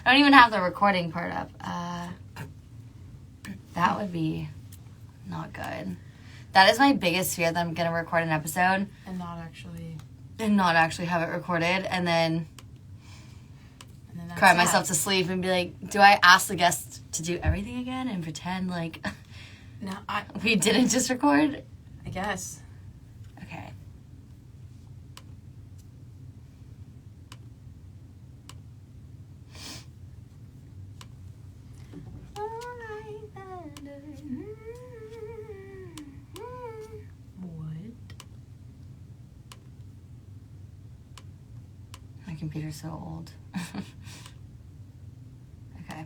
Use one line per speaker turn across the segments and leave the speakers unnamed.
I don't even have the recording part up. That would be not good. That is my biggest fear, that I'm going to record an episode.
And not actually
have it recorded, and then
that's
cry
sad.
myself to sleep and be like, do I ask the guests to do everything again and pretend like
No,
we didn't just record?
I guess.
Okay.
What?
My computer's so old. Okay.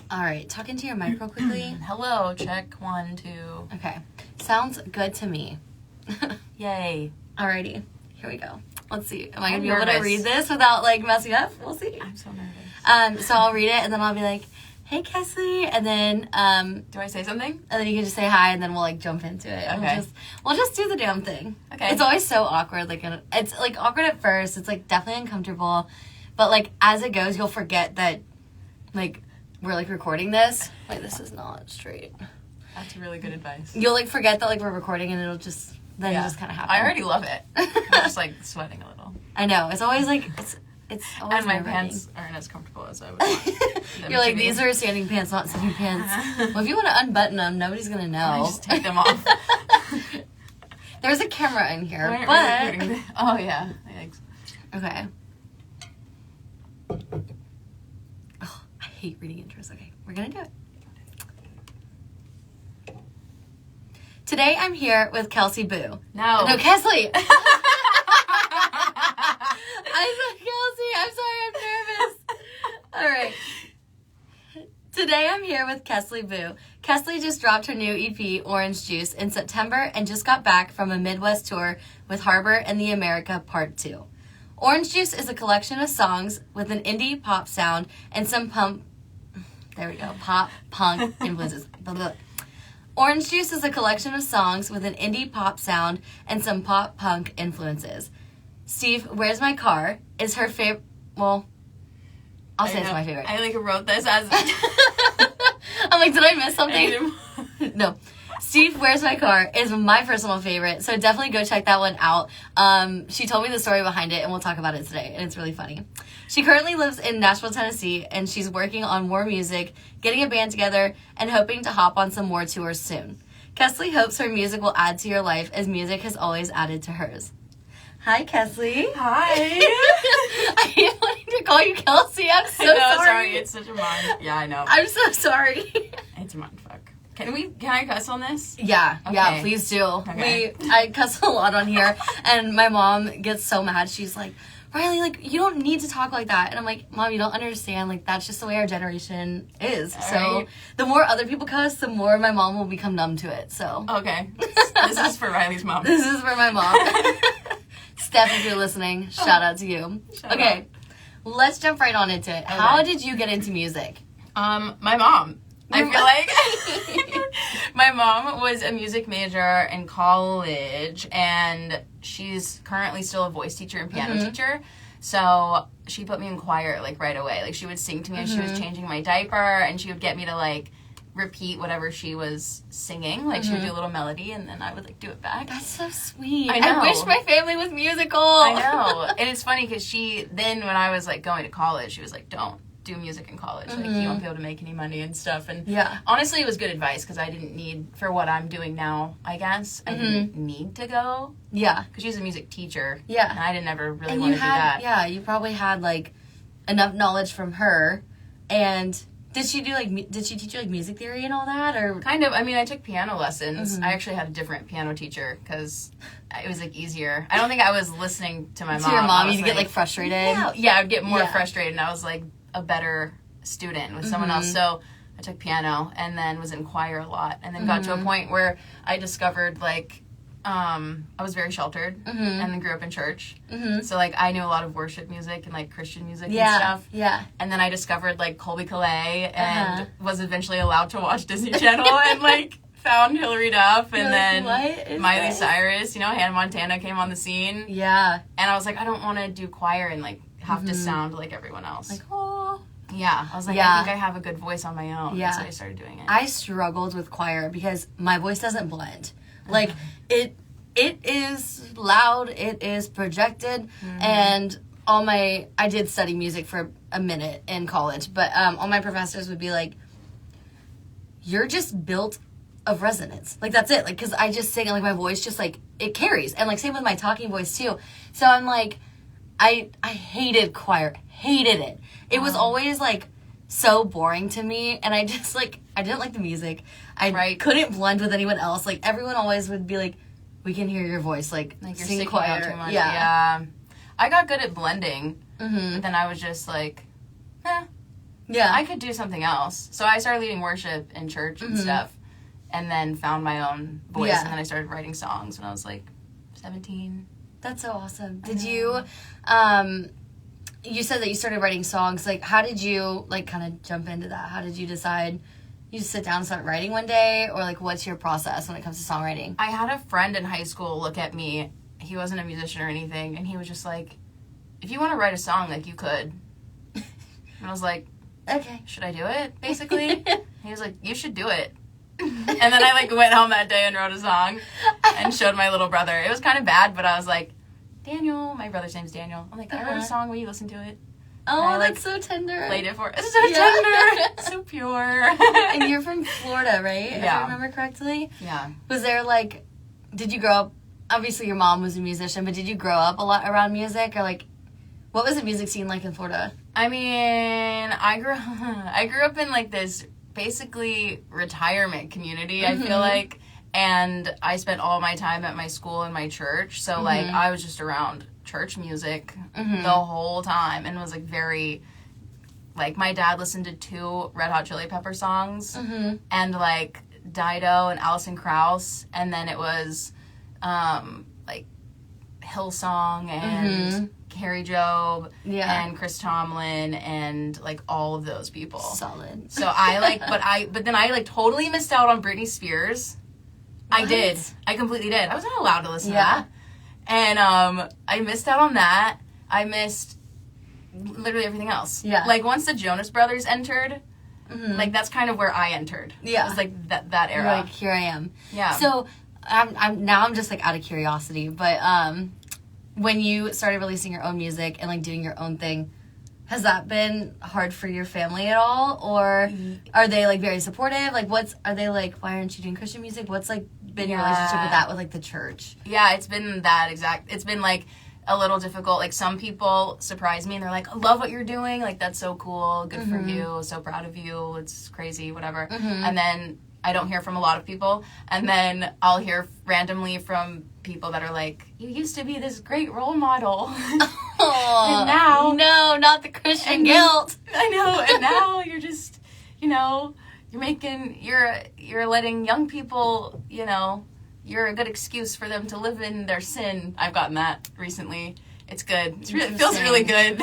All right, talk into your mic real quickly.
Hello, check 1, 2.
Okay, sounds good to me.
Yay.
Alrighty, here we go. Let's see. Am I gonna
I'm
be able to
nervous.
read this without like messing up? We'll see.
I'm so nervous.
So I'll read it and then I'll be like, "Hey, Kesley," and then
Do I say something?
and then you can just say hi, and then we'll like jump into it. And
Okay.
We'll just do the damn thing.
Okay.
It's always so awkward. Like it's like awkward at first. It's like definitely uncomfortable, but like as it goes, you'll forget that like we're like recording this. Wait, this is not straight.
That's really good advice.
You'll like forget that like we're recording, and it'll just then just kind of happen.
I already love it. I'm just like sweating a little.
I know. It's always like it's always
And my
nerve-wracking.
pants aren't as comfortable as I would want them
You're like,
to be.
these are standing pants, not sitting pants. Well, if you want to unbutton them, nobody's gonna know.
I just take them off.
There's a camera in here,
Why aren't we
but
recording this? Oh yeah. Yikes.
okay. Oh, I hate reading intros. Okay, we're gonna do it. Today I'm here with Kelsey Bou.
No.
No, Kesley. I said Kelsey. I'm sorry. I'm nervous. All right. Today I'm here with Kesley Bou. Kesley just dropped her new EP, Orange Juice, in September and just got back from a Midwest tour with Harbor and the America Part 2. Orange Juice is a collection of songs with an indie pop sound and some pop punk influences. Blah, blah. Orange Juice is a collection of songs with an indie pop sound and some pop punk influences. Steve, Where's My Car is her favorite. Well, I'll say it's my favorite.
I like wrote this as.
I'm like, did I miss something? No. Steve, Where's My Car is my personal favorite, so definitely go check that one out. She told me the story behind it, and we'll talk about it today, and it's really funny. She currently lives in Nashville, Tennessee, and she's working on more music, getting a band together, and hoping to hop on some more tours soon. Kesley hopes her music will add to your life, as music has always added to hers. Hi, Kesley.
Hi.
I am wanting to call you Kelsey. I'm so sorry.
It's such a mind. Yeah, I know.
I'm so sorry.
It's a mind fuck. Can I cuss on this?
Yeah, yeah,
Okay.
please do.
Okay.
I cuss a lot on here, and my mom gets so mad. She's like, Riley, like, you don't need to talk like that. And I'm like, Mom, you don't understand. Like, that's just the way our generation is.
All
So
right.
the more other people cuss, the more my mom will become numb to it. So
Okay. This is for Riley's mom.
this is for my mom. Steph, if you're listening, shout out to you.
Shout
Okay, let's jump right on into it. How did you get into music?
My mom. I feel like my mom was a music major in college, and she's currently still a voice teacher and piano teacher. So she put me in choir like right away. Like she would sing to me as she was changing my diaper, and she would get me to like repeat whatever she was singing. Like she would do a little melody, and then I would like do it back.
That's so sweet.
I know.
I wish my family was musical.
I know. And it's funny because then when I was like going to college, she was like, don't do music in college. Like you won't be able to make any money and stuff. And
Yeah.
honestly, it was good advice because I didn't need, for what I'm doing now, I guess, I didn't need to go.
Yeah.
Because she's a music teacher.
Yeah.
And I didn't ever really
And
want
you
to do
had,
that.
yeah, you probably had like enough knowledge from her. And did she do like, did she teach you like music theory and all that, or?
Kind of. I mean, I took piano lessons. I actually had a different piano teacher because it was like easier. I don't think I was listening to my mom.
To your
I
mom,
was
you'd get like frustrated.
Yeah, I'd get more
Yeah.
frustrated, and I was like a better student with someone else. So I took piano and then was in choir a lot, and then got to a point where I discovered like I was very sheltered and then grew up in church. So like I knew a lot of worship music and like Christian music and stuff.
Yeah.
And then I discovered like Colby Calais and was eventually allowed to watch Disney Channel and like found Hillary Duff, and
You're
then
like, what is
Miley
this?
Cyrus, Hannah Montana came on the scene.
Yeah.
And I was like, I don't want to do choir and, like, have to sound like everyone else.
Like, oh.
Yeah. I was like,
Yeah.
I think I have a good voice on my own.
Yeah.
So I started doing it.
I struggled with choir because my voice doesn't blend. Like, it is loud, it is projected, and I did study music for a minute in college, but all my professors would be like, you're just built of resonance. Like, that's it. Like, because I just sing, and, like, my voice just, like, it carries. And, like, same with my talking voice, too. So I'm like, I hated choir. Hated it. It was always, like, so boring to me, and I just, like, I didn't like the music. I couldn't blend with anyone else. Like, everyone always would be like, we can hear your voice, like
you're
sing
singing
choir.
out too much.
Yeah.
I got good at blending, but then I was just like,
Yeah.
I could do something else. So I started leading worship in church and stuff, and then found my own voice,
Yeah.
and then I started writing songs when I was like 17.
That's so awesome. Did you, you said that you started writing songs. Like, how did you, like, kind of jump into that? How did you decide you just sit down and start writing one day? Or, like, what's your process when it comes to songwriting?
I had a friend in high school look at me. He wasn't a musician or anything, and he was just like, if you want to write a song, like, you could. And I was like,
Okay.
should I do it, basically? He was like, you should do it. And then I, like, went home that day and wrote a song and showed my little brother. It was kind of bad, but I was like, Daniel, my brother's name's Daniel. I'm like, I wrote a song, will you listen to it?
Oh,
I, like,
that's so tender.
Played it for It's so tender. So pure.
And you're from Florida, right? If
Yeah.
I remember correctly?
Yeah.
Was there, like, did you grow up, obviously your mom was a musician, but did you grow up a lot around music? Or, like, what was the music scene like in Florida?
I mean, I grew up in, like, this basically retirement community, I feel like. And I spent all my time at my school and my church. So, like, I was just around church music the whole time. And was, like, very, like, my dad listened to 2 Red Hot Chili Pepper songs. And, like, Dido and Alison Krauss. And then it was, like, Hillsong and Carrie Job and Chris Tomlin and, like, all of those people.
Solid.
So I, like, but then I, like, totally missed out on Britney Spears. I did. I completely did. I wasn't allowed to listen to that. And I missed out on that. I missed literally everything else.
Yeah.
Like, once the Jonas Brothers entered, like, that's kind of where I entered.
Yeah.
It was, like, that era.
You're like, here I am.
Yeah.
So, I'm just, like, out of curiosity, but when you started releasing your own music and, like, doing your own thing, has that been hard for your family at all? Or are they, like, very supportive? Like, are they like, why aren't you doing Christian music? What's, like, been your relationship with that, with, like, the church?
Yeah, it's been it's been, like, a little difficult. Like, some people surprise me and they're like, I love what you're doing. Like, that's so cool. Good for you. So proud of you. It's crazy, whatever. And then I don't hear from a lot of people. And then I'll hear randomly from people that are like, you used to be this great role model. And now...
No, not the Christian guilt.
I know. And now you're just, you're letting young people, you're a good excuse for them to live in their sin. I've gotten that recently. It's good. It feels really good.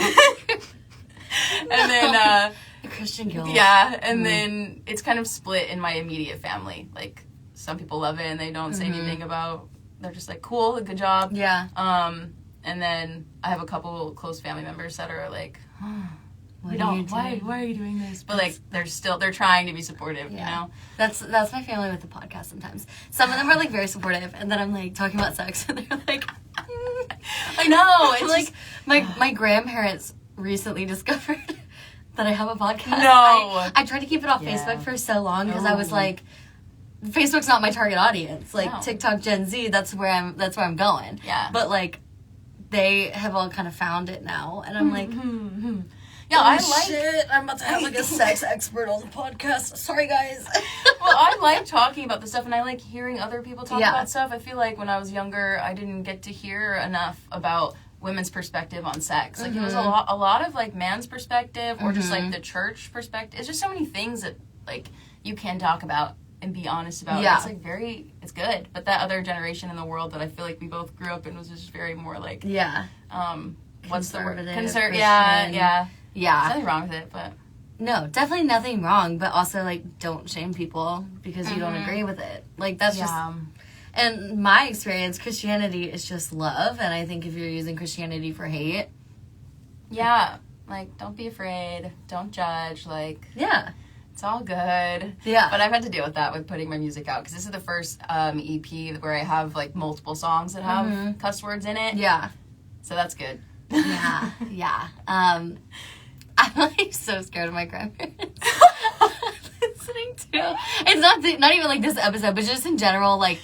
And then...
the Christian guilt.
Yeah, and then it's kind of split in my immediate family. Like, some people love it and they don't say anything about... They're just like, cool, good job.
Yeah.
And then I have a couple close family members that are like,
Why
are you doing this? But, like, they're trying to be supportive,
That's my family with the podcast sometimes. Some of them are, like, very supportive, and then I'm, like, talking about sex, and they're like,
I know. It's
like, my grandparents recently discovered that I have a podcast.
No.
I tried to keep it off Facebook for so long because I was like, Facebook's not my target audience. Like, TikTok, Gen Z, that's where I'm going.
Yeah.
But, like, they have all kind of found it now, and I'm like,
yeah,
shit, I'm about to have, like, a sex expert on the podcast. Sorry, guys.
Well, I like talking about this stuff, and I like hearing other people talk about stuff. I feel like when I was younger, I didn't get to hear enough about women's perspective on sex. Like, it was a lot of, like, man's perspective or just, like, the church perspective. It's just so many things that, like, you can talk about and be honest about.
Yeah.
It's, like, it's good. But that other generation in the world that I feel like we both grew up in was just very more, like, what's the word?
Conservative,
Yeah.
Yeah.
There's nothing wrong with it, but...
no, definitely nothing wrong, but also, like, don't shame people because you don't agree with it. Like, that's just... And my experience, Christianity is just love, and I think if you're using Christianity for hate...
Yeah, like, don't be afraid, don't judge, like...
Yeah.
It's all good.
Yeah.
But I've had to deal with that with putting my music out, because this is the first EP where I have, like, multiple songs that have cuss words in it.
Yeah.
So that's good.
Yeah, yeah. I'm, like, so scared of my grandparents. Listening to... It's not even, like, this episode, but just in general, like...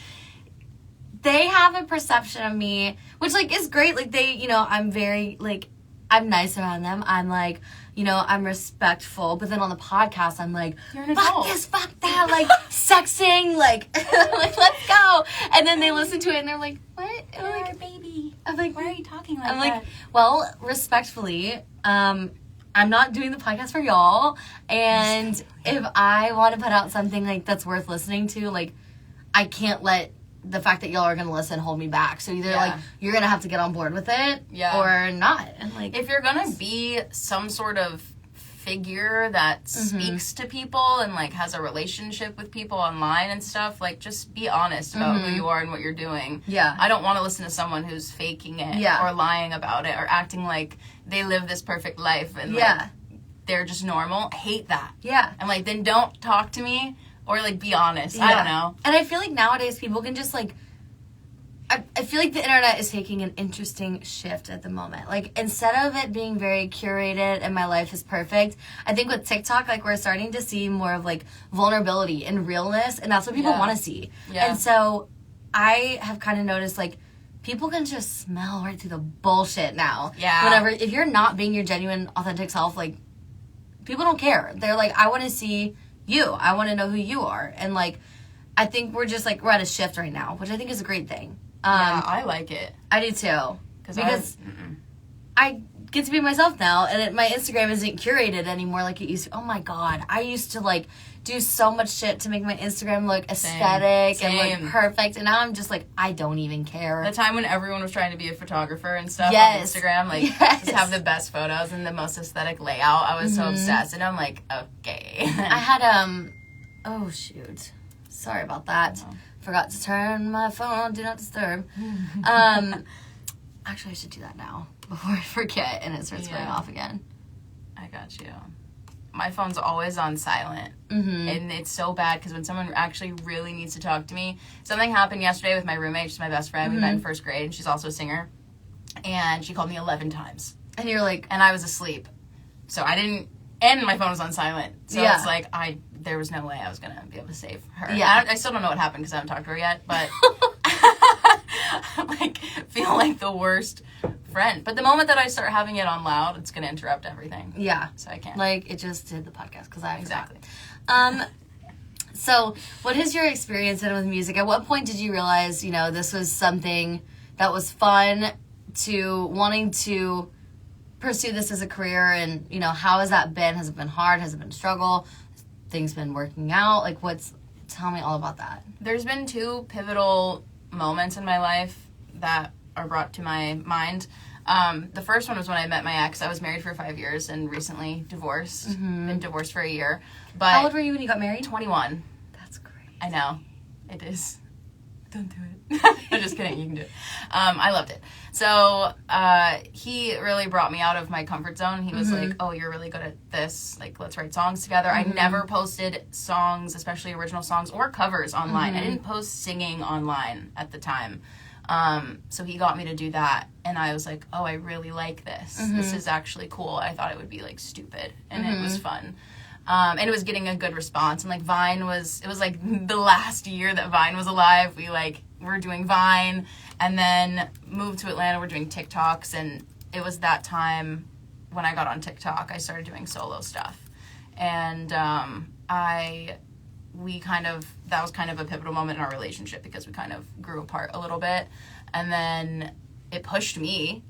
They have a perception of me, which, like, is great. Like, they, you know, I'm very, like, I'm nice around them. I'm, like, you know, I'm respectful. But then on the podcast, I'm like, fuck this, fuck that, like, sexing, like, like, let's go. And then they listen to it, and they're like, what?
You're like, a baby.
I'm like,
why are you talking like
that? I'm
that?
like, well, respectfully, I'm not doing the podcast for y'all. And if I want to put out something, like, that's worth listening to, like, I can't let the fact that y'all are going to listen hold me back. So either, like, you're going to have to get on board with it or not. And, like...
If you're going to be some sort of figure that speaks to people and, like, has a relationship with people online and stuff, like, just be honest about who you are and what you're doing.
Yeah.
I don't want to listen to someone who's faking it or lying about it or acting like they live this perfect life and, like, they're just normal. I hate that.
Yeah.
I'm like, then don't talk to me. Or, like, be honest. I don't know.
And I feel like nowadays people can just, like... I feel like the internet is taking an interesting shift at the moment. Like, instead of it being very curated and my life is perfect, I think with TikTok, like, we're starting to see more of, like, vulnerability and realness. And that's what people want to see. Yeah. And so I have kind of noticed, like, people can just smell right through the bullshit now. Yeah. Whenever... If you're not being your genuine, authentic self, like, people don't care. They're like, I want to see... you. I want to know who you are. And, like, I think we're just, like, we're at a shift right now, which I think is a great thing.
Yeah, I like it.
I do, too. Because I get to be myself now, and my Instagram isn't curated anymore like it used to. Oh, my God. I used to, like, do so much shit to make my Instagram look aesthetic and look perfect, and now I'm just, like, I don't even care.
The time when everyone was trying to be a photographer and stuff on Instagram, like, just have the best photos and the most aesthetic layout, I was so obsessed, and I'm like, okay.
I had, oh, shoot. Sorry about that. Forgot to turn my phone on Do Not Disturb. Actually, I should do that now before I forget and it starts going off again.
I got you. My phone's always on silent. And it's so bad because when someone actually really needs to talk to me, something happened yesterday with my roommate. She's my best friend. We met in first grade, and she's also a singer. And she called me 11 times.
And you're like...
And I was asleep. So I didn't... And my phone was on silent. So it's like, there was no way I was going to be able to save her. Yeah. I still don't know what happened because I haven't talked to her yet, but I, like, feel like the worst friend. But the moment that I start having it on loud, it's going to interrupt everything. Yeah. So I can't.
Like, it just did the podcast because I... Exactly. So, what is your experience in with music? At what point did you realize, you know, this was something that was fun to wanting to pursue this as a career? And, you know, how has that been? Has it been hard? Has it been a struggle? Things been working out? Like, tell me all about that.
There's been two pivotal moments in my life that are brought to my mind. The first one was when I met my ex. I was married for 5 years and recently divorced. Been divorced for a year. But
how old were you when you got married?
21.
That's great.
I know. It is. Don't do it. I'm just kidding. You can do it. I loved it. So he really brought me out of my comfort zone. He was like, oh, you're really good at this. Like, let's write songs together. I never posted songs, especially original songs or covers online. I didn't post singing online at the time. So he got me to do that. And I was like, oh, I really like this. This is actually cool. I thought it would be, like, stupid. And it was fun. And it was getting a good response. And, like, Vine was like the last year that Vine was alive. We, like, were doing Vine and then moved to Atlanta. We're doing TikToks. And it was that time when I got on TikTok, I started doing solo stuff. And that was kind of a pivotal moment in our relationship because we kind of grew apart a little bit. And then it pushed me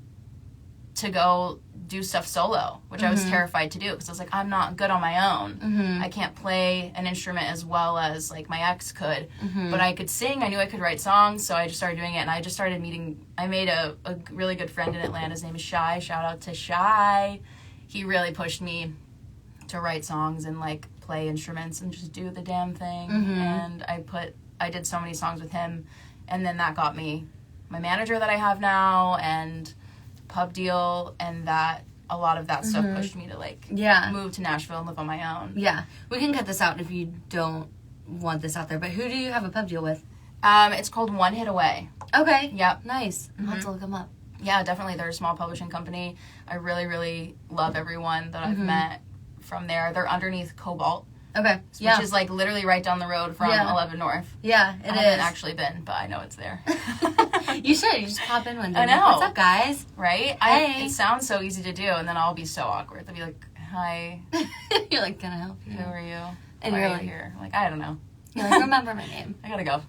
to go do stuff solo, which I was terrified to do because I was like, I'm not good on my own. I can't play an instrument as well as like my ex could, but I could sing. I knew I could write songs, so I just started doing it, and I just started I made a really good friend in Atlanta. His name is Shy. Shout out to Shy. He really pushed me to to write songs and, like, play instruments and just do the damn thing. And I did so many songs with him, and then that got me my manager that I have now and pub deal, and that a lot of that stuff pushed me to, like, move to Nashville and live on my own.
Yeah. We can cut this out if you don't want this out there, but who do you have a pub deal with?
It's called One Hit Away.
Okay.
Yep.
Nice. I'll have to look them up.
Yeah, definitely. They're a small publishing company. I really, really love everyone that I've met from there. They're underneath Cobalt.
Okay.
Which is, like, literally right down the road from 11 North.
Yeah, it is.
I haven't actually been, but I know it's there.
You should. You just pop in one day.
I know.
What's up, guys?
Right?
Hey.
It sounds so easy to do, and then I'll be so awkward. They'll be like, hi.
You're like, can I help you?
Who are you?
And
Why
you're
are
like,
you here? I'm like, I don't know.
You're like, remember my name.
I gotta go.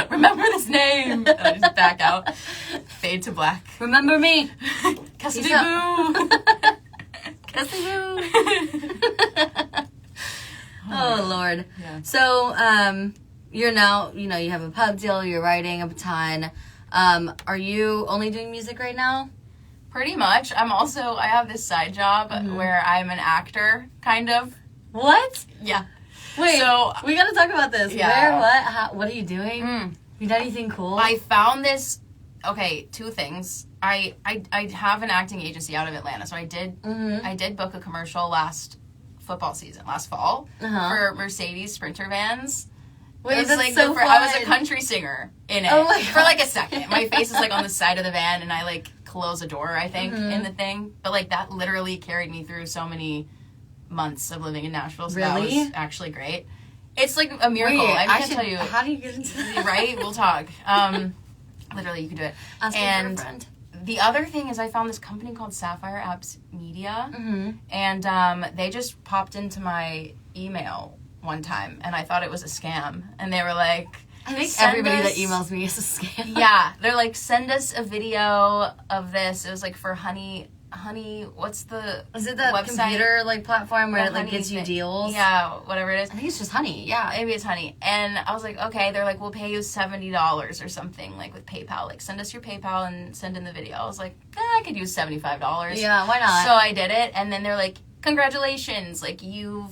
Remember this name. And I just back out. Fade to black.
Remember me.
Kelsey Bou.
Kelsey Bou. Oh, Lord.
Yeah.
So, you're now, you know, you have a pub deal, you're writing a ton. Are you only doing music right now?
Pretty much. I have this side job where I'm an actor, kind of.
What?
Yeah.
Wait,
so,
we gotta talk about this.
Yeah.
Where, what, how, what are you doing? You done anything cool?
I found this, okay, two things. I have an acting agency out of Atlanta, so I did book a commercial last football season, last fall, for Mercedes Sprinter vans.
Wait,
it was
that's
like
so fun.
I was a country singer in it for like a second. My face is like on the side of the van, and I like close a door, I think, in the thing. But like that literally carried me through so many months of living in Nashville. So that was actually great. It's like a miracle.
Wait,
I can't tell you.
How do you get into that?
Right? We'll talk. Literally, you can do it.
Ask
and
a friend.
The other thing is I found this company called Sapphire Apps Media, and they just popped into my email one time, and I thought it was a scam. And they were like,
I think everybody that emails me is a scam.
Yeah, they're like, send us a video of this. It was like for Honey, what's the
Is it that
website?
computer like platform where
The
it like
Honey
gets you
thing.
deals?
Yeah, whatever it is.
I think it's just Honey. Yeah.
Maybe it's Honey. And I was like, okay. They're like, we'll pay you $70 or something, like with PayPal. Like, send us your PayPal and send in the video. I was like, I could use $75.
Yeah, why not?
So I did it, and then they're like, congratulations, like your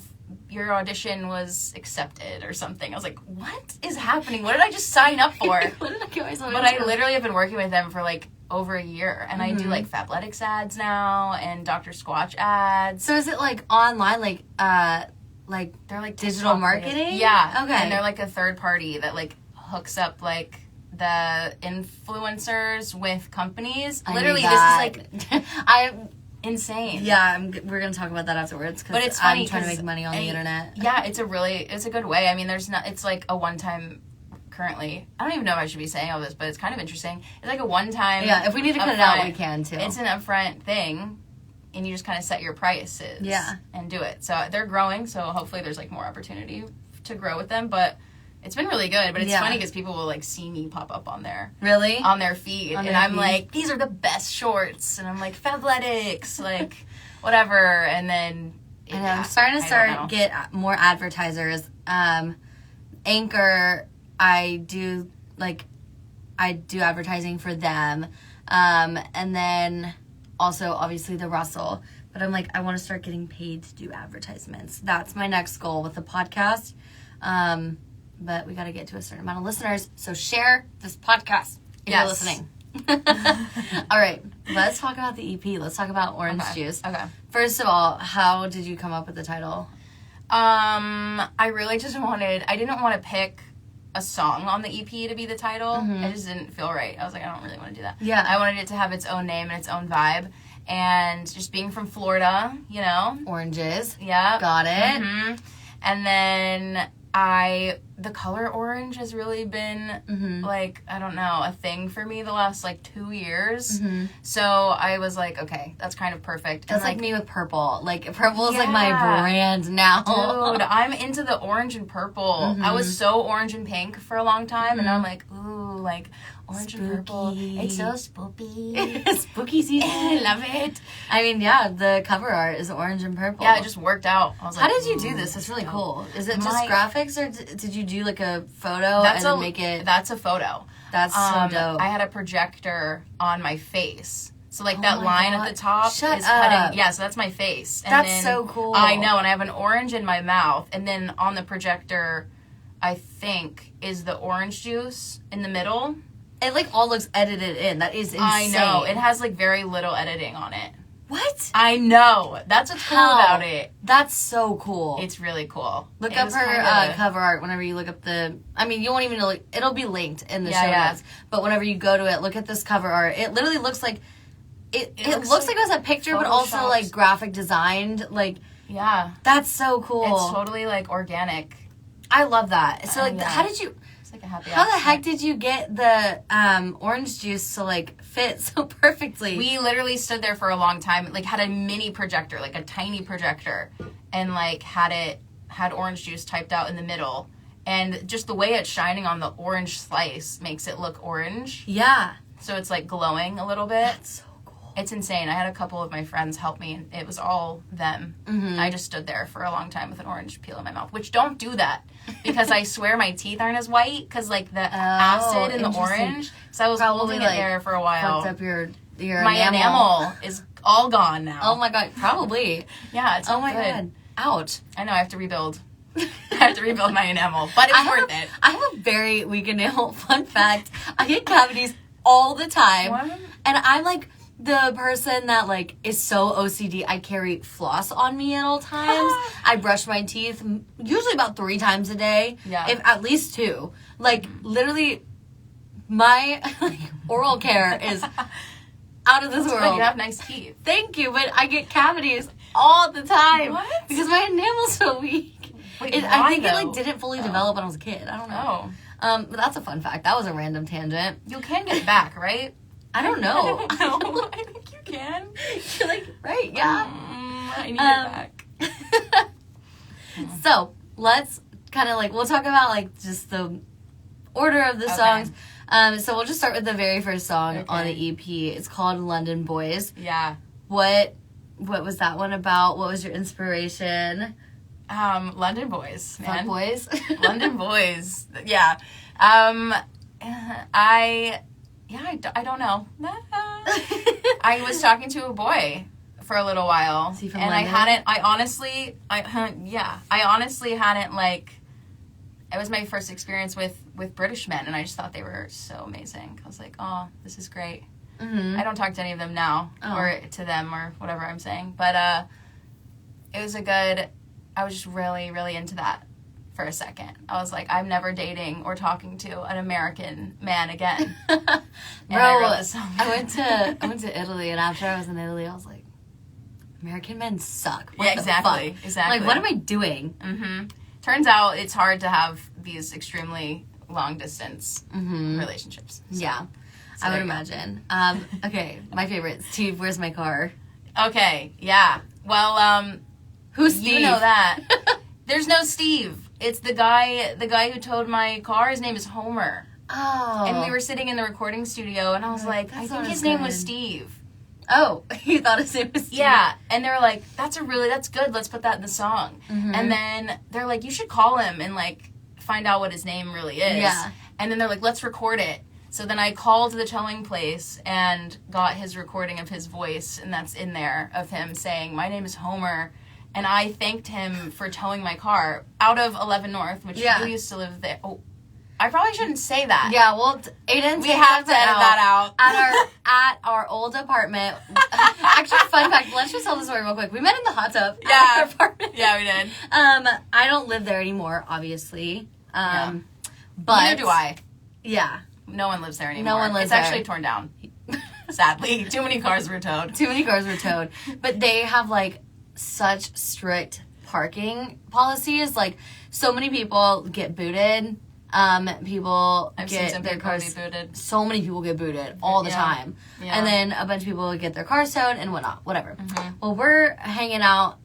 audition was accepted or something. I was like, what is happening? What did I just sign up for?
What did I get myself
But
into?
I literally have been working with them for like over a year, and I do like Fabletics ads now and Dr. Squatch ads.
So is it like online, like
They're like
digital
TikTok
marketing?
creators. Yeah.
Okay.
And they're like a third party that like hooks up like the influencers with companies. Literally, this is like
I'm
insane.
yeah. We're gonna talk about that afterwards.
But it's funny
I'm trying to
'cause
make money on the internet.
Yeah, it's a good way. I mean, it's like a one-time. Currently, I don't even know if I should be saying all this, but it's kind of interesting. It's like a one-time.
Yeah, if we need to cut it out, we can too.
It's an upfront thing, and you just kind of set your prices.
Yeah.
And do it. So they're growing, so hopefully there's like more opportunity to grow with them. But it's been really good. But it's funny because people will like see me pop up on their feed, and I'm like, these are the best shorts, and I'm like Fabletics, like whatever, and then.
I'm starting to get more advertisers. Anchor, I do advertising for them, and then also obviously the Russell. But I'm like, I want to start getting paid to do advertisements. That's my next goal with the podcast. But we got to get to a certain amount of listeners. So share this podcast if you're listening. All right, let's talk about the EP. Let's talk about Orange Juice.
Okay.
First of all, how did you come up with the title?
I really just I didn't want to pick a song on the EP to be the title. It just didn't feel right. I was like, I don't really want to do that.
Yeah.
I wanted it to have its own name and its own vibe. And just being from Florida, you know.
Oranges.
Yeah.
Got it.
And then the color orange has really been like, I don't know, a thing for me the last like 2 years. So I was like, okay, that's kind of perfect.
That's
and,
like me with purple. Like purple is like my brand now.
Dude, I'm into the orange and purple. I was so orange and pink for a long time, and I'm like, ooh, like orange and purple. It's so spooky.
Spooky season.
I love it.
I mean, yeah, the cover art is orange and purple.
Yeah, it just worked out. I was like,
how did you do this? It's really cool. Is it just graphics, or did you do like a photo make it?
That's a photo.
That's so dope.
I had a projector on my face, So, like, that line at the top
Shut
is
up.
cutting. Yeah, so that's my face. And
That's
then,
so cool.
I know, and I have an orange in my mouth. And then on the projector, I think, is the orange juice in the middle.
It, like, all looks edited in. That is insane.
I know. It has, like, very little editing on it.
What?
I know. That's what's cool about it.
That's so cool.
It's really cool.
Look up her cover art whenever you look up the... I mean, you won't even know... It'll be linked in the show notes. But whenever you go to it, look at this cover art. It literally looks like... It looks like it was a picture, but also, like, graphic designed. Like...
Yeah.
That's so cool.
It's totally, like, organic.
I love that. So, like, how did you...
Like a happy
How
accident.
the heck did you get the orange juice to, like, fit so perfectly?
We literally stood there for a long time, like, had a mini projector, like a tiny projector, and, like, had orange juice typed out in the middle. And just the way it's shining on the orange slice makes it look orange.
Yeah.
So it's, like, glowing a little bit.
That's so cool.
It's insane. I had a couple of my friends help me, and it was all them. Mm-hmm. I just stood there for a long time with an orange peel in my mouth, which don't do that. Because I swear my teeth aren't as white, because, like, the acid in the orange. So I was holding it there for a while.
Fucked up your
my enamel is all gone now.
Oh my god, probably.
Yeah, it's
oh my
good.
god. Ouch.
I know, I have to rebuild. I have to rebuild my enamel, but it's worth it.
I have a very weak enamel. Fun fact, I get cavities all the time.
What?
And I'm like the person that, like, is so OCD. I carry floss on me at all times. I brush my teeth usually about 3 times a day.
Yeah.
If at least 2. Like, literally, my oral care is out of this world.
You have nice teeth.
Thank you, but I get cavities all the time.
What?
Because my enamel's so weak.
Wait,
I think
though?
it, like, didn't fully develop when I was a kid. I don't know.
Oh.
But that's a fun fact. That was a random tangent.
You can get it back, right?
I don't know.
I don't know. I think you can.
You're like, right, yeah.
I need it back.
So, let's kind of, like, we'll talk about, like, just the order of the songs. So we'll just start with the very first song on the EP. It's called London Boys.
Yeah.
What was that one about? What was your inspiration?
London Boys, man.
Fuck boys?
London Boys. Yeah. I don't know. I was talking to a boy for a little while,
Is he from
and
London?
I honestly hadn't, like, it was my first experience with British men, and I just thought they were so amazing. I was like, oh, this is great.
Mm-hmm.
I don't talk to any of them now, or to them, or whatever I'm saying, but it was I was just really, really into that for a second. I was like, I'm never dating or talking to an American man again. And
Bro,
I wrote this song.
I went to Italy, and after I was in Italy, I was like, American men suck. What
Yeah,
the
exactly.
fuck?
Exactly.
Like, what am I doing?
Mm-hmm. Turns out it's hard to have these extremely long distance relationships. So,
Yeah,
so
I would
there you go.
imagine. Okay, my favorite, Steve, where's my car?
Okay, yeah. Well,
Who's Steve?
you know that. There's no Steve. It's the guy who towed my car. His name is Homer.
Oh.
And we were sitting in the recording studio, and I was like, I think his name was Steve.
Oh, you thought his name was Steve?
Yeah, and they were like, that's good, let's put that in the song.
Mm-hmm.
And then they're like, you should call him and, like, find out what his name really is.
Yeah.
And then they're like, let's record it. So then I called the towing place and got his recording of his voice, and that's in there, of him saying, my name is Homer. And I thanked him for towing my car out of 11 North, which you used to live there. Oh, I probably shouldn't say that.
Yeah, well, Aiden,
We have to edit that out.
At our old apartment. Actually, fun fact, let's just tell the story real quick. We met in the hot tub at our apartment.
Yeah, we did.
I don't live there anymore, obviously. But
neither do I.
Yeah.
No one lives there anymore.
No one lives there.
It's actually torn down. Sadly. Too many cars were towed.
Too many cars were towed. But they have, like, such strict parking policies. Like, so many people get booted. People
I've
get
seen some
their
people
cars.
be booted.
So many people get booted all the time.
Yeah.
And then a bunch of people get their cars towed and whatnot. Whatever.
Mm-hmm.
Well, we're hanging out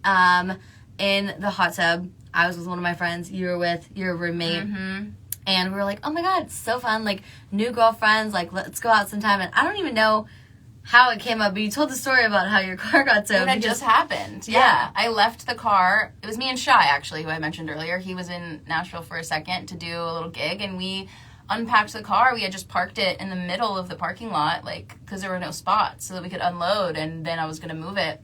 in the hot tub. I was with one of my friends. You were with your roommate.
Mm-hmm.
And we were like, oh my God, it's so fun. Like, new girlfriends. Like, let's go out sometime. And I don't even know how it came up, but you told the story about how your car got towed.
That just happened. Yeah. I left the car. It was me and Shy, actually, who I mentioned earlier. He was in Nashville for a second to do a little gig, and we unpacked the car. We had just parked it in the middle of the parking lot, like, because there were no spots so that we could unload, and then I was going to move it.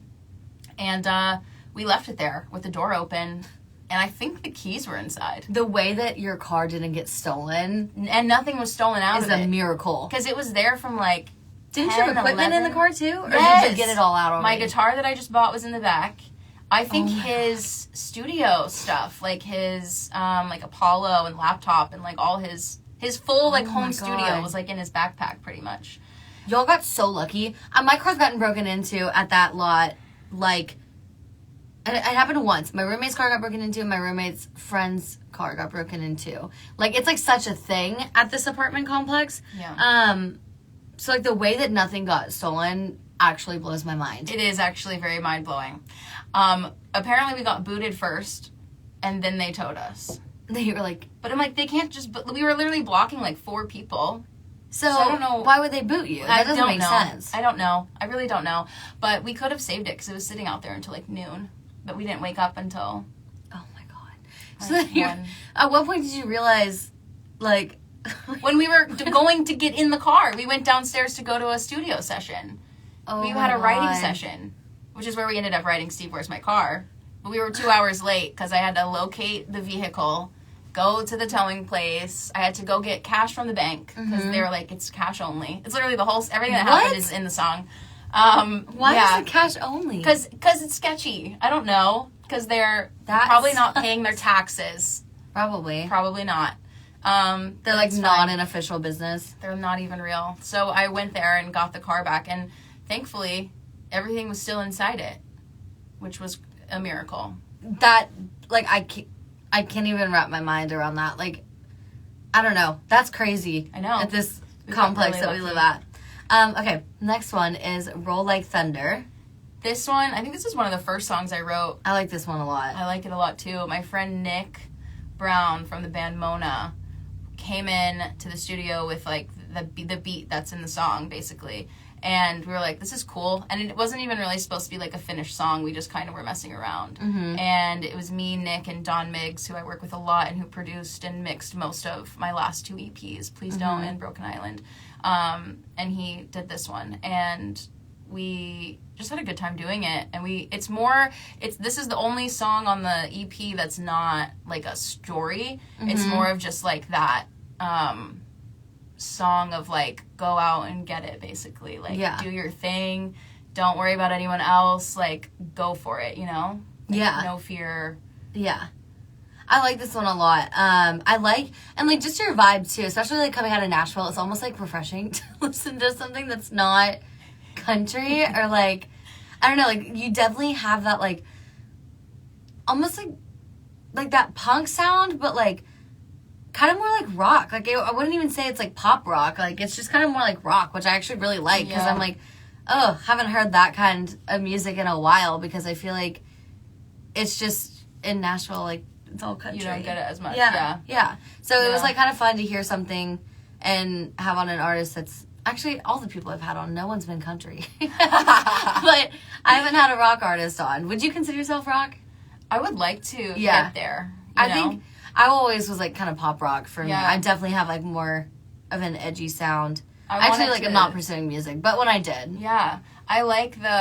And we left it there with the door open, and I think the keys were inside.
The way that your car didn't get stolen
and nothing was stolen out
is
of it.
a miracle.
Because it was there from, like,
Didn't
10,
you have equipment
11?
in the car, too? Or
Yes.
did you get it all out already?
My guitar that I just bought was in the back. I think
Oh my
his studio stuff, like his, like, Apollo and laptop and, like, all his full, like,
Oh
home
my
studio
God.
was, like, in his backpack, pretty much.
Y'all got so lucky. My car's gotten broken into at that lot, like, and it happened once. My roommate's car got broken into. My roommate's friend's car got broken into. Like, it's, like, such a thing at this apartment complex.
Yeah.
So, like, the way that nothing got stolen actually blows my mind.
It is actually very mind-blowing. Apparently we got booted first, and then they towed us.
They were like...
But I'm like, they can't just... But we were literally blocking, like, 4 people.
So,
I don't know.
why would they boot you? That doesn't make sense.
I don't know. I really don't know. But we could have saved it because it was sitting out there until, like, noon. But we didn't wake up until...
Oh, my God.
Like,
So, then at what point did you realize, like...
when we were going to get in the car, we went downstairs to go to a studio session.
Oh
We
my
had a writing
God.
session, which is where we ended up writing Steve, Where's My Car? But we were 2 hours late because I had to locate the vehicle, go to the towing place. I had to go get cash from the bank because they were like, it's cash only. It's literally the whole, everything that happened is in the song.
Why
yeah.
is it cash only?
Because it's sketchy. I don't know. Because they're
That's-
probably not paying their taxes.
Probably.
Probably not.
They're, like, not an official business.
They're not even real. So I went there and got the car back, and thankfully, everything was still inside it, which was a miracle.
That, like, I can't even wrap my mind around that. Like, I don't know. That's crazy.
I know.
At this
We got
complex
really
that we
lucky.
live at. Okay, next one is Roll Like Thunder.
This one, I think this is one of the first songs I wrote.
I like this one a lot.
I like it a lot, too. My friend Nick Brown from the band Mona came in to the studio with, like, the beat that's in the song, basically. And we were like, this is cool. And it wasn't even really supposed to be, like, a finished song. We just kind of were messing around.
Mm-hmm.
And it was me, Nick, and Don Miggs, who I work with a lot and who produced and mixed most of my last 2 EPs, Please Don't and Broken Island. And he did this one. And we just had a good time doing it. And this is the only song on the EP that's not, like, a story. It's more of just, like, that song of, like, go out and get it, basically. Like, do your thing. Don't worry about anyone else. Like, go for it, you know? Like,
Yeah.
No fear.
Yeah. I like this one a lot. I like, and, like, just your vibe, too. Especially, like, coming out of Nashville. It's almost, like, refreshing to listen to something that's not country or, like, I don't know, like, you definitely have that, like, almost, like that punk sound, but, like, kind of more like rock. Like, I wouldn't even say it's, like, pop rock. Like, it's just kind of more like rock, which I actually really like, because I'm like, oh, haven't heard that kind of music in a while, because I feel like it's just, in Nashville, like, it's all country.
You don't get it as much.
Yeah. So it was, like, kind of fun to hear something and have on an artist that's, actually, all the people I've had on, no one's been country. But I haven't had a rock artist on. Would you consider yourself rock?
I would like to get there.
I think I always was, like, kind of pop rock for me.
Yeah.
I definitely have, like, more of an edgy sound.
I
Actually,
wanted
like,
to-
I'm not pursuing music, but when I did.
Yeah. I like the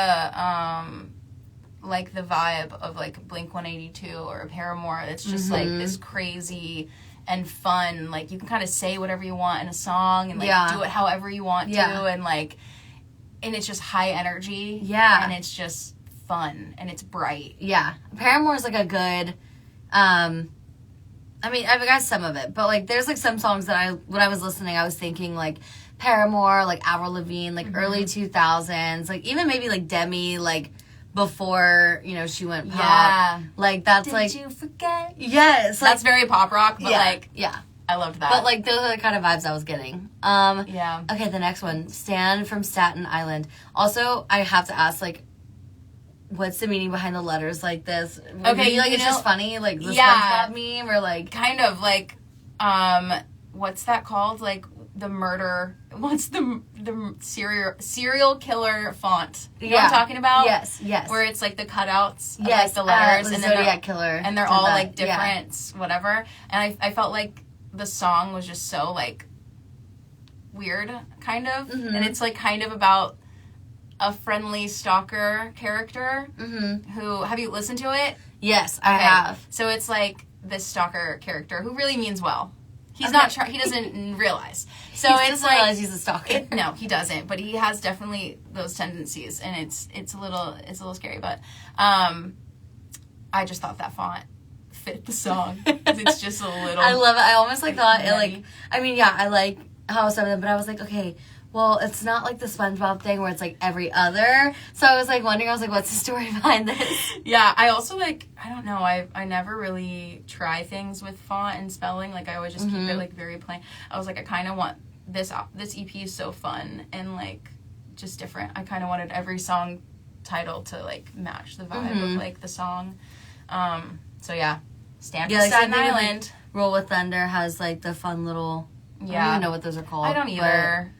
vibe of, like, Blink-182 or a Paramore. It's just, like, this crazy and fun. Like, you can kind of say whatever you want in a song and, like, do it however you want to. And, like, and it's just high energy.
Yeah.
And it's just fun. And it's bright.
Yeah. Paramore's, like, a good, I mean, I've got some of it, but, like, there's, like, some songs that when I was listening, I was thinking, like, Paramore, like, Avril Lavigne, like, early 2000s, like, even maybe, like, Demi, like, before, you know, she went pop.
Yeah.
Like, that's,
Did
like...
you forget?
Yes. Like,
That's very pop rock, but, like,
yeah.
I loved that.
But, like, those are the kind of vibes I was getting.
Yeah.
Okay, the next one. Stan from Staten Island. Also, I have to ask, like, what's the meaning behind the letters like this?
Okay,
like,
you
it's
know-
just funny? Like, the
Yeah.
SpongeBob meme? Or, like...
Kind of, like, what's that called? Like, the murder... What's the serial killer font? You know what I'm talking about?
Yes.
Where it's, like, the cutouts of,
Yes,
like, the letters.
the
and
Zodiac
they're,
Killer.
And they're
did
all,
that.
like, different, whatever. And I felt like the song was just so, like, weird, kind of.
Mm-hmm.
And it's, like, kind of about a friendly stalker character who... Have you listened to it?
Yes, I have.
So it's, like, this stalker character who really means well. He's not... he doesn't realize. So it's, like...
realize he's a stalker.
No, he doesn't. But he has definitely those tendencies. And it's a little scary. But I just thought that font fit the song. It's just a little...
I love it. I almost, like, thought it, like... I mean, yeah, I like how some of them... But I was like, okay... Well, it's not like the SpongeBob thing where it's, like, every other. So I was, like, wondering, I was like, what's the story behind this?
Yeah, I also, like, I don't know. I never really try things with font and spelling. Like, I always just keep it, like, very plain. I was like, I kind of want this EP is so fun and, like, just different. I kind of wanted every song title to, like, match the vibe of, like, the song. So, yeah. Stand for Staten Island.
Like, Roll with Thunder has, like, the fun little...
Yeah.
I don't even know what those are called.
I don't either.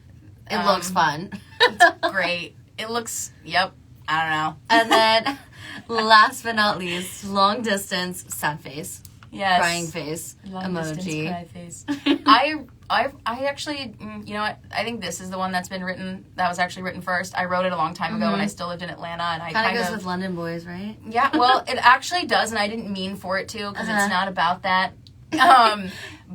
It looks fun.
It's great. It looks, yep, I don't know.
And then, last but not least, long distance, sad face.
Yes.
Crying face.
Long
emoji.
Distance cry face. I actually, you know what, I think this is the one that was actually written first. I wrote it a long time ago when I still lived in Atlanta. And I kind of
goes with London Boys, right?
Yeah, well, it actually does, and I didn't mean for it to, because it's not about that.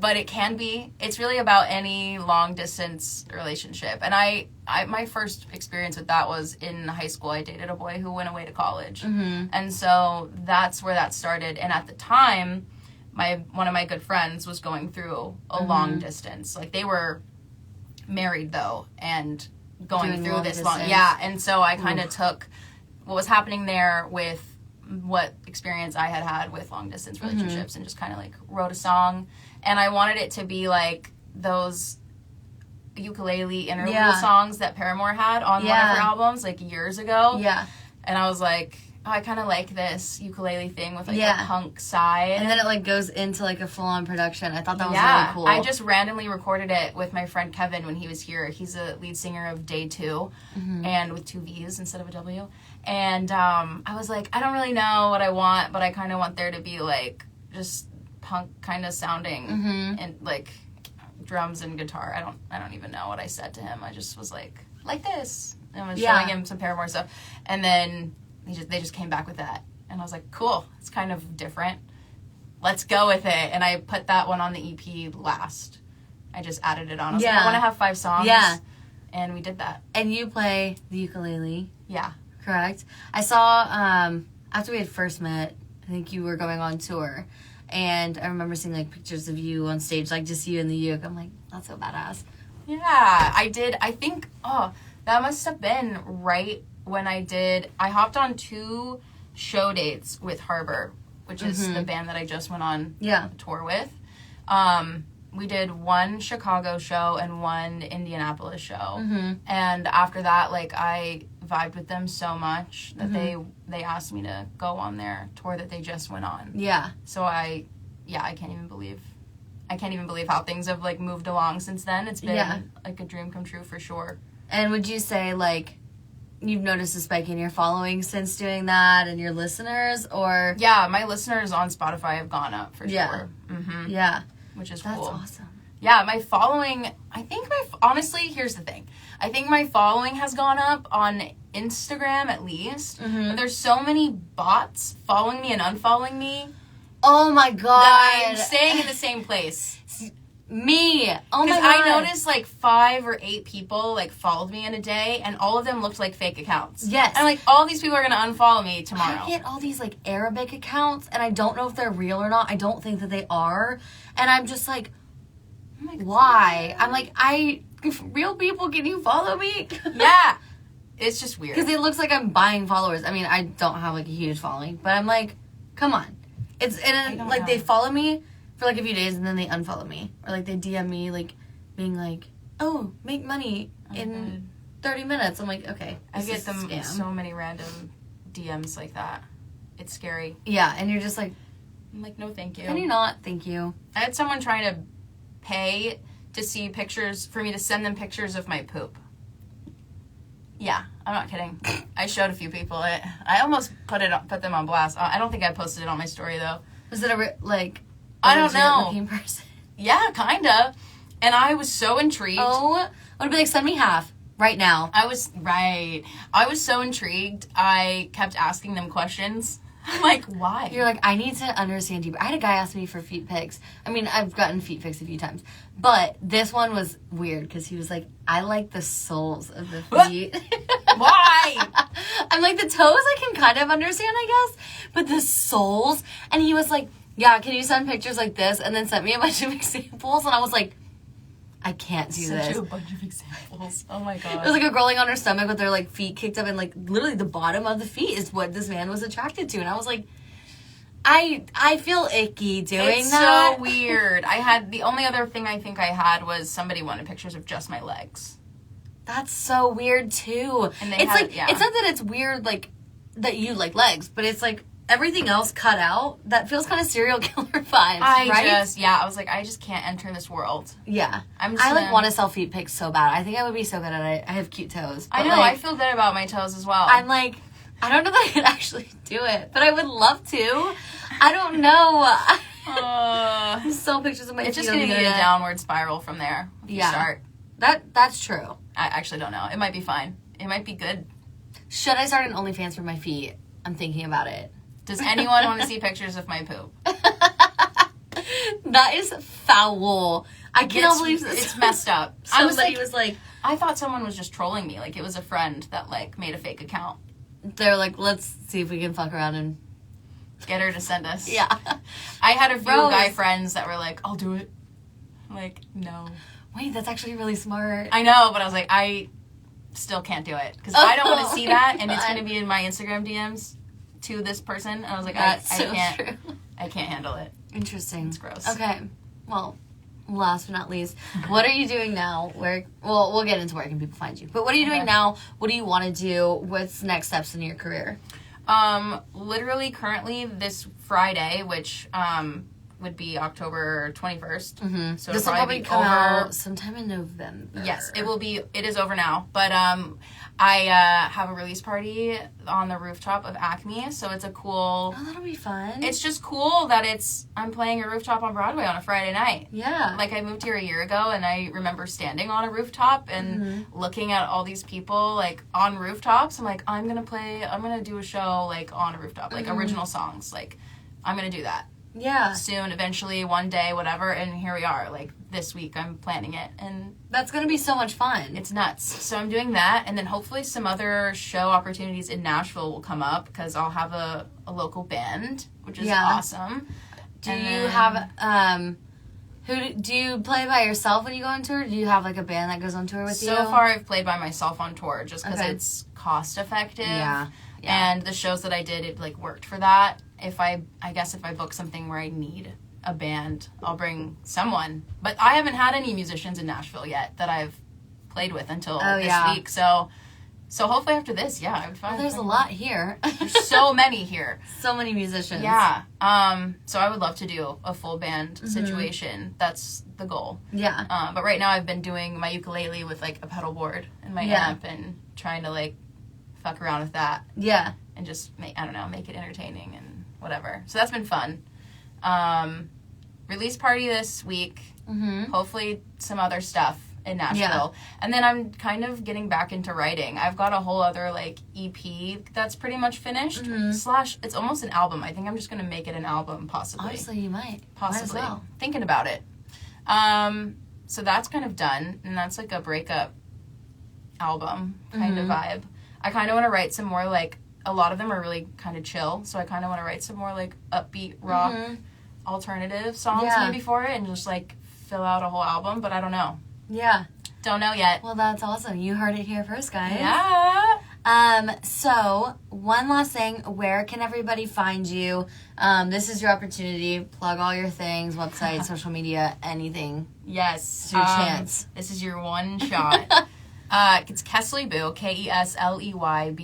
But it can be. It's really about any long distance relationship. And my first experience with that was in high school. I dated a boy who went away to college. And so that's where that started. And at the time, one of my good friends was going through a long distance. Like, they were married though and going through this long. Yeah. And so I kind of took what was happening there with what experience I had with long distance relationships and just kind of, like, wrote a song. And I wanted it to be like those ukulele interlude songs that Paramore had on one of her albums, like, years ago.
Yeah.
And I was like, oh, I kind of like this ukulele thing with, like, a punk side.
And then it, like, goes into, like, a full-on production. I thought that was really cool.
I just randomly recorded it with my friend Kevin when he was here. He's a lead singer of Day 2, and with 2 V's instead of a W. And I was like, I don't really know what I want, but I kind of want there to be, like, just punk kind of sounding and, like, drums and guitar. I don't even know what I said to him. I just was like this. And I was showing him some Paramore stuff. And then they just came back with that. And I was like, cool. It's kind of different. Let's go with it. And I put that one on the EP last. I just added it on. I was like, I want to have 5 songs. Yeah. And we did that.
And you play the ukulele.
Yeah.
Correct. I saw, after we had first met, I think you were going on tour. And I remember seeing, like, pictures of you on stage, like, just you and the uke. I'm like, that's so badass.
Yeah, I did. I think, that must have been right when I hopped on 2 show dates with Harbor, which is the band that I just went on a tour with. We did 1 Chicago show and 1 Indianapolis show. And after that, like, I vibed with them so much that they asked me to go on their tour that they just went on. Yeah. So I can't even believe how things have, like, moved along since then. It's been like a dream come true for sure. And
would you say, like, you've noticed a spike in your following since doing that and your listeners, or?
Yeah, my listeners on Spotify have gone up for sure.
Yeah.
Which is cool.
That's awesome.
Yeah, my following, honestly, here's the thing. I think my following has gone up on Instagram at least. But there's so many bots following me and unfollowing me.
Oh my God.
That I'm staying in the same place.
Me. Oh my God.
Because I noticed, like, 5 or 8 people, like, followed me in a day, and all of them looked like fake accounts. Yes. And, like, all these people are going to unfollow me tomorrow.
I get all these, like, Arabic accounts, and I don't know if they're real or not. I don't think that they are. And I'm just like, oh my God, why? I'm like, real people, can you follow me?
Yeah. It's just weird.
Because it looks like I'm buying followers. I mean, I don't have, like, a huge following, but I'm like, come on. They follow me for, like, a few days, and then they unfollow me. Or, like, they DM me, like, being like, oh, make money in 30 minutes. I'm like, okay.
I get them so many random DMs like that. It's scary.
Yeah, and you're just like...
I'm like, no, thank you.
Can you not? Thank you.
I had someone trying to pay to see pictures, for me to send them pictures of my poop. Yeah, I'm not kidding. I showed a few people it. I almost put them on blast. I don't think I posted it on my story, though.
Was it
I don't know.
Looking person?
Yeah, kind of. And I was so intrigued.
Oh I would be like, send me half right now.
I was so intrigued. I kept asking them questions. I'm like, why?
You're like, I need to understand deeper. I had a guy ask me for feet pics. I mean, I've gotten feet pics a few times. But this one was weird because he was like, I like the soles of the feet.
Why?
I'm like, the toes I can kind of understand, I guess. But the soles. And he was like, yeah, can you send pictures like this? And then sent me a bunch of examples. And I was like, I can't do this.
Such a bunch of examples. Oh my god.
It was like a girl laying on her stomach with their like feet kicked up, and like literally the bottom of the feet is what this man was attracted to. And I was like, I feel icky doing
it's
that.
so weird. I had the only other thing I think I had was somebody wanted pictures of just my legs.
That's so weird too.
And
It's like it's not that it's weird like that you like legs, but it's like everything else cut out. That feels kind of serial killer vibes, right?
I was like, I just can't enter this world.
Yeah.
I'm just
I like want to sell feet pics so bad. I think I would be so good at it. I have cute toes.
I know, like, I feel good about my toes as well.
I'm like, I don't know that I could actually do it, but I would love to. I don't know. Sell pictures of my feet.
It's just going to be a downward spiral from there. If you start.
That's true.
I actually don't know. It might be fine. It might be good.
Should I start an OnlyFans for my feet? I'm thinking about it.
Does anyone want to see pictures of my poop?
That is foul. I cannot believe this.
It's messed up.
Somebody was like,
I thought someone was just trolling me. Like, it was a friend that, like, made a fake account.
They're like, let's see if we can fuck around and
get her to send us.
Yeah.
I had a few guy friends that were like, I'll do it. I'm like, no.
Wait, that's actually really smart.
I know, but I was like, I still can't do it. Because I don't want to see that, and it's going to be in my Instagram DMs to this person. And I was like, I can't. I can't handle it.
Interesting.
It's gross.
Okay. Well, last but not least, what are you doing now? We'll get into where can people find you. But what are you doing now? What do you want to do? What's next steps in your career?
Literally currently this Friday, which would be October 21st.
Mm-hmm.
So
this will probably come out sometime in November.
Yes, it will be. It is over now. But I have a release party on the rooftop of Acme, so it's a cool...
Oh, that'll be fun.
It's just cool that I'm playing a rooftop on Broadway on a Friday night.
Yeah.
Like, I moved here a year ago, and I remember standing on a rooftop and looking at all these people, like, on rooftops. I'm like, I'm going to do a show, like, on a rooftop, like, original songs. Like, I'm going to do that.
Yeah.
Soon, eventually, one day, whatever, and here we are. Like, this week, I'm planning it, and...
That's going to be so much fun.
It's nuts. So I'm doing that, and then hopefully some other show opportunities in Nashville will come up, because I'll have a local band, which is awesome.
Do you have, do you play by yourself when you go on tour, or do you have, like, a band that goes on tour with you?
So far, I've played by myself on tour, just because it's cost-effective. Yeah. And the shows that I did, it, like, worked for that. I guess if I book something where I need a band, I'll bring someone. But I haven't had any musicians in Nashville yet that I've played with until this week. So hopefully after this, I would find.
Well, there's a lot here.
There's so many here.
So many musicians.
Yeah. So I would love to do a full band situation. That's the goal.
Yeah.
But right now I've been doing my ukulele with, like, a pedal board and my amp and trying to, like, fuck around with that.
Yeah.
And just make it entertaining and whatever. So that's been fun. Release party this week. Hopefully some other stuff in Nashville. And then I'm kind of getting back into writing. I've got a whole other, like, EP that's pretty much finished. / it's almost an album. I think I'm just going to make it an album, possibly.
Honestly, you might.
Possibly.
Might as well.
Thinking about it. So that's kind of done. And that's, like, a breakup album kind of vibe. I kind of want to write some more, like, a lot of them are really kind of chill, so I kind of want to write some more, like, upbeat rock alternative songs maybe for it and just, like, fill out a whole album, but I don't know.
Yeah.
Don't know yet.
Well, that's awesome. You heard it here first, guys.
Yeah.
So, one last thing. Where can everybody find you? This is your opportunity. Plug all your things, website, social media, anything.
Yes.
It's your chance.
This is your one shot. It's Kesley Bou, KESLEYBOU,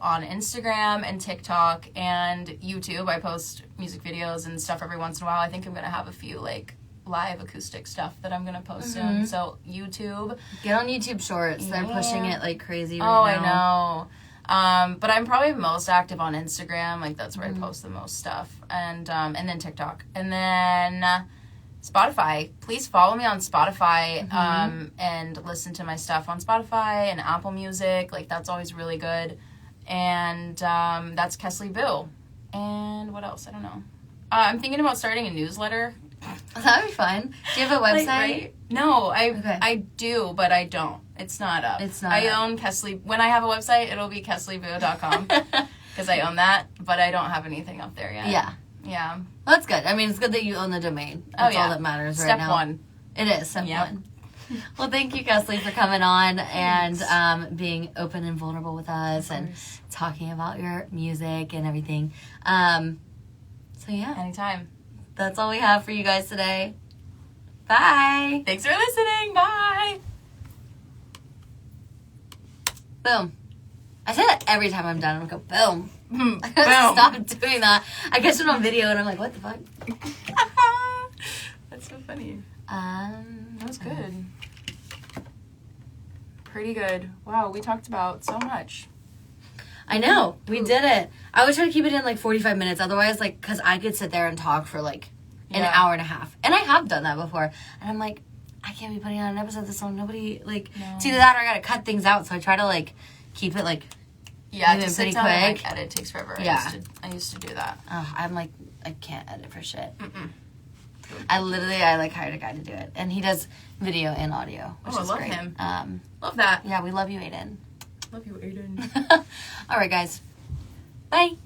on Instagram and TikTok and YouTube. I post music videos and stuff every once in a while. I think I'm going to have a few, like, live acoustic stuff that I'm going to post soon. So, YouTube.
Get on YouTube Shorts. They're pushing it like crazy right
now. I know. But I'm probably most active on Instagram. Like, that's where I post the most stuff. And then TikTok. And then Spotify. Please follow me on Spotify and listen to my stuff on Spotify and Apple Music. Like, that's always really good. And that's Kesley Bou. And what else? I don't know. I'm thinking about starting a newsletter.
That would be fun. Do you have a website?
Like, right? No, I do, but I don't. It's not up. I own Kesley. When I have a website, it'll be KesleyBou.com because I own that, but I don't have anything up there yet.
Yeah.
Yeah.
Well, that's good. I mean, it's good that you own the domain. That's all that matters right now.
Step one.
It is, step one. Well, thank you, Kesley, for coming on and being open and vulnerable with us and talking about your music and everything. So, yeah.
Anytime.
That's all we have for you guys today. Bye.
Thanks for listening. Bye.
Boom. I say that every time I'm done. I'm going to go, boom.
Boom.
Stop doing that. I catch it on video and I'm like, what the fuck?
That's so funny. That was good. Pretty good. Wow, we talked about so much.
I know. We did it. I would try to keep it in like 45 minutes. Otherwise, like, because I could sit there and talk for like an hour and a half. And I have done that before. And I'm like, I can't be putting out an episode this long. Nobody, like, it's either that or I got to cut things out. So I try to, like, keep it, like,
just
pretty
quick.
quick.
Edit takes forever.
Yeah.
I used to do that.
I'm like, I can't edit for shit. I like hired a guy to do it. And he does video and audio, which is
love
great.
him. Love that.
Yeah, we love you, Aiden.
Love you, Aiden.
All right, guys. Bye.